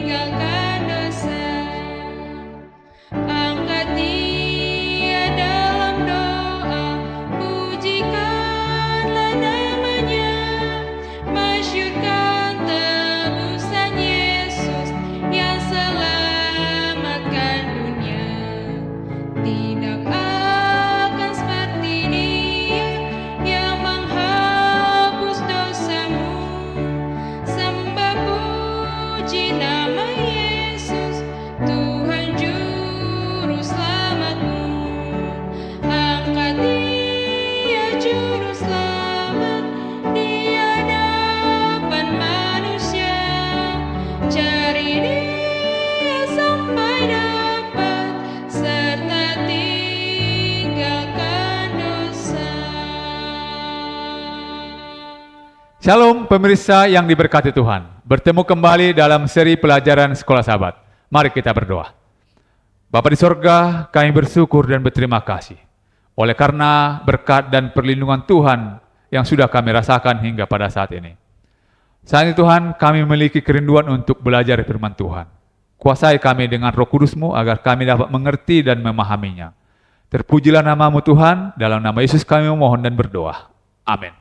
tinggalkan dosa. Angkat dia dalam doa, pujikanlah namanya, masyurkan tebusan Yesus yang selamatkan dunia. Tidak akan seperti Dia yang menghapus dosamu. Sembah puji nama Yesus, Tuhan Juru Selamatmu. Angkat Dia Juru Selamat di hadapan manusia. Cari Dia sampai dapat, serta tinggalkan dosa. Shalom pemirsa yang diberkati Tuhan. Bertemu kembali dalam seri pelajaran Sekolah Sahabat. Mari kita berdoa. Bapa di sorga, kami bersyukur dan berterima kasih oleh karena berkat dan perlindungan Tuhan yang sudah kami rasakan hingga pada saat ini. Saat ini Tuhan, kami memiliki kerinduan untuk belajar firman Tuhan. Kuasai kami dengan Roh Kudus-Mu agar kami dapat mengerti dan memahaminya. Terpujilah nama-Mu Tuhan, dalam nama Yesus kami memohon dan berdoa. Amin.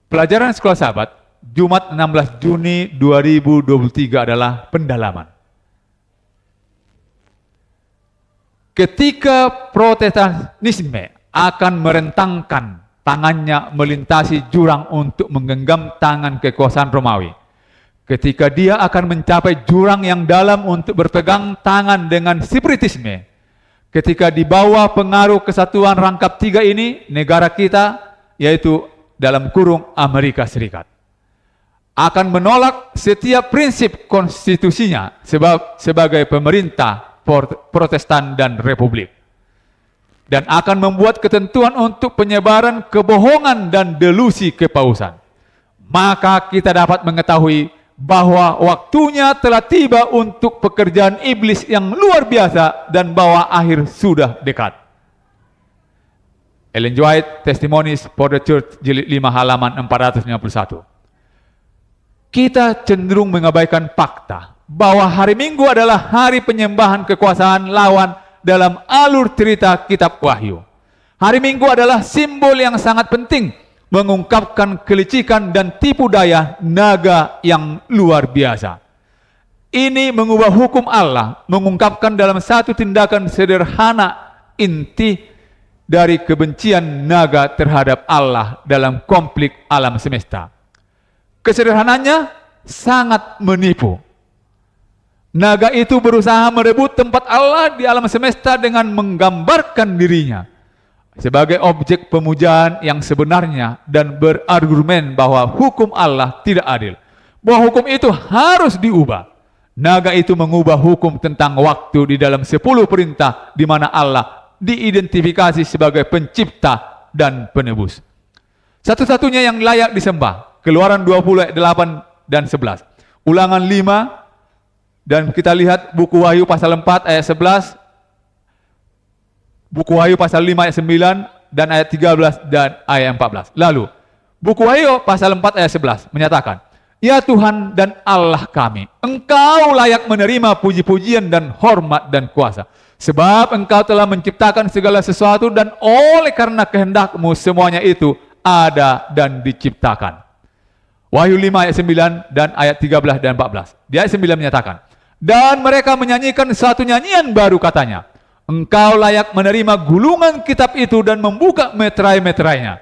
Pelajaran Sekolah Sahabat, Jumat 16 Juni 2023 adalah pendalaman. Ketika Protestantisme akan merentangkan tangannya melintasi jurang untuk menggenggam tangan kekuasaan Romawi, ketika dia akan mencapai jurang yang dalam untuk berpegang tangan dengan spiritisme, ketika di bawah pengaruh kesatuan rangkap tiga ini, negara kita, yaitu dalam kurung Amerika Serikat, akan menolak setiap prinsip konstitusinya sebagai pemerintah Protestan dan Republik, dan akan membuat ketentuan untuk penyebaran kebohongan dan delusi kepausan. Maka kita dapat mengetahui bahwa waktunya telah tiba untuk pekerjaan iblis yang luar biasa dan bahwa akhir sudah dekat. Ellen G. White, Testimonies for the Church, jilid 5 halaman 451. Kita cenderung mengabaikan fakta bahwa hari Minggu adalah hari penyembahan kekuasaan lawan dalam alur cerita kitab Wahyu. Hari Minggu adalah simbol yang sangat penting mengungkapkan kelicikan dan tipu daya naga yang luar biasa. Ini mengubah hukum Allah, mengungkapkan dalam satu tindakan sederhana inti dari kebencian naga terhadap Allah dalam konflik alam semesta. Kesederhanaannya sangat menipu. Naga itu berusaha merebut tempat Allah di alam semesta dengan menggambarkan dirinya sebagai objek pemujaan yang sebenarnya dan berargumen bahwa hukum Allah tidak adil, bahwa hukum itu harus diubah. Naga itu mengubah hukum tentang waktu di dalam 10 perintah di mana Allah diidentifikasi sebagai pencipta dan penebus. Satu-satunya yang layak disembah. Keluaran 20 ayat 8 dan 11. Ulangan 5, dan kita lihat buku Wahyu pasal 4 ayat 11, buku Wahyu pasal 5 ayat 9 dan ayat 13 dan ayat 14. Lalu buku Wahyu pasal 4 ayat 11 menyatakan, "Ya Tuhan dan Allah kami, Engkau layak menerima puji-pujian dan hormat dan kuasa, sebab Engkau telah menciptakan segala sesuatu dan oleh karena kehendak-Mu semuanya itu ada dan diciptakan." Wahyu 5 ayat 9 dan ayat 13 dan 14. Di ayat 9 menyatakan, "Dan mereka menyanyikan suatu nyanyian baru," katanya, "Engkau layak menerima gulungan kitab itu dan membuka meterai-meterainya.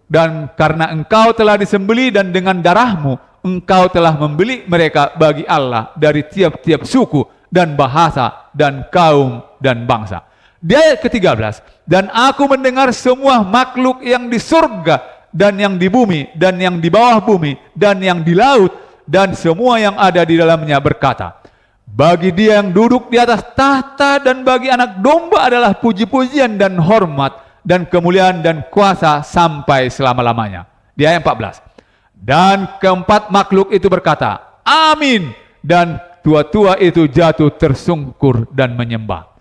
Dan karena Engkau telah disembelih dan dengan darah-Mu Engkau telah membeli mereka bagi Allah dari tiap-tiap suku dan bahasa dan kaum dan bangsa." Di ayat ke-13, "Dan aku mendengar semua makhluk yang di surga dan yang di bumi dan yang di bawah bumi dan yang di laut dan semua yang ada di dalamnya berkata, bagi Dia yang duduk di atas tahta dan bagi Anak Domba adalah puji-pujian dan hormat dan kemuliaan dan kuasa sampai selama-lamanya." Di ayat 14, "Dan keempat makhluk itu berkata, Amin, dan tua-tua itu jatuh tersungkur dan menyembah."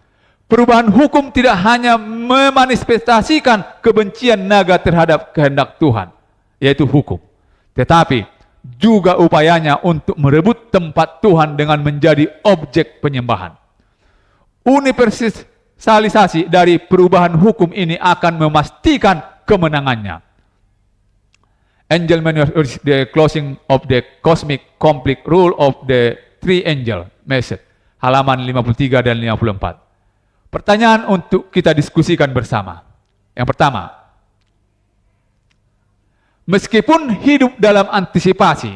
Perubahan hukum tidak hanya memanifestasikan kebencian naga terhadap kehendak Tuhan, yaitu hukum, tetapi juga upayanya untuk merebut tempat Tuhan dengan menjadi objek penyembahan. Universalisasi dari perubahan hukum ini akan memastikan kemenangannya. Angel Manual, the closing of the cosmic complete rule of the three angel message, halaman 53 dan 54. Pertanyaan untuk kita diskusikan bersama. Yang pertama, meskipun hidup dalam antisipasi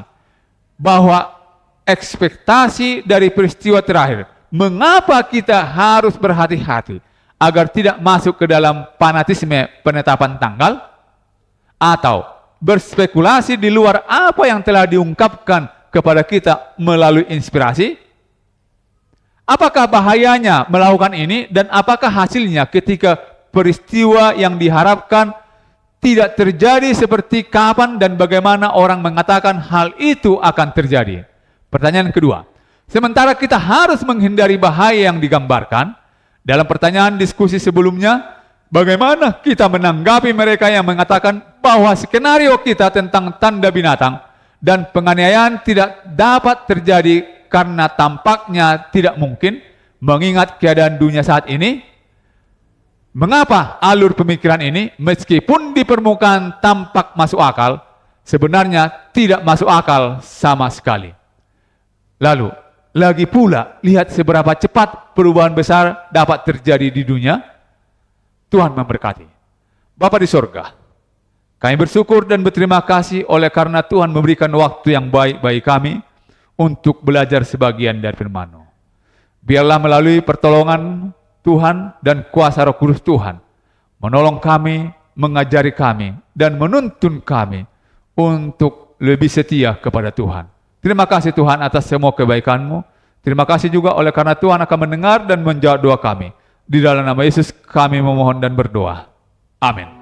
bahwa ekspektasi dari peristiwa terakhir, mengapa kita harus berhati-hati agar tidak masuk ke dalam fanatisme penetapan tanggal atau berspekulasi di luar apa yang telah diungkapkan kepada kita melalui inspirasi? Apakah bahayanya melakukan ini dan apakah hasilnya ketika peristiwa yang diharapkan tidak terjadi seperti kapan dan bagaimana orang mengatakan hal itu akan terjadi? Pertanyaan kedua, sementara kita harus menghindari bahaya yang digambarkan, dalam pertanyaan diskusi sebelumnya, bagaimana kita menanggapi mereka yang mengatakan bahwa skenario kita tentang tanda binatang dan penganiayaan tidak dapat terjadi karena tampaknya tidak mungkin mengingat keadaan dunia saat ini? Mengapa alur pemikiran ini meskipun di permukaan tampak masuk akal, sebenarnya tidak masuk akal sama sekali? Lalu, lagi pula lihat seberapa cepat perubahan besar dapat terjadi di dunia. Tuhan memberkati. Bapa di sorga, kami bersyukur dan berterima kasih oleh karena Tuhan memberikan waktu yang baik bagi kami untuk belajar sebagian dari firman-Mu. Biarlah melalui pertolongan Tuhan dan kuasa Roh Kudus Tuhan, menolong kami, mengajari kami, dan menuntun kami untuk lebih setia kepada Tuhan. Terima kasih Tuhan atas semua kebaikan-Mu. Terima kasih juga oleh karena Tuhan akan mendengar dan menjawab doa kami. Di dalam nama Yesus kami memohon dan berdoa. Amin.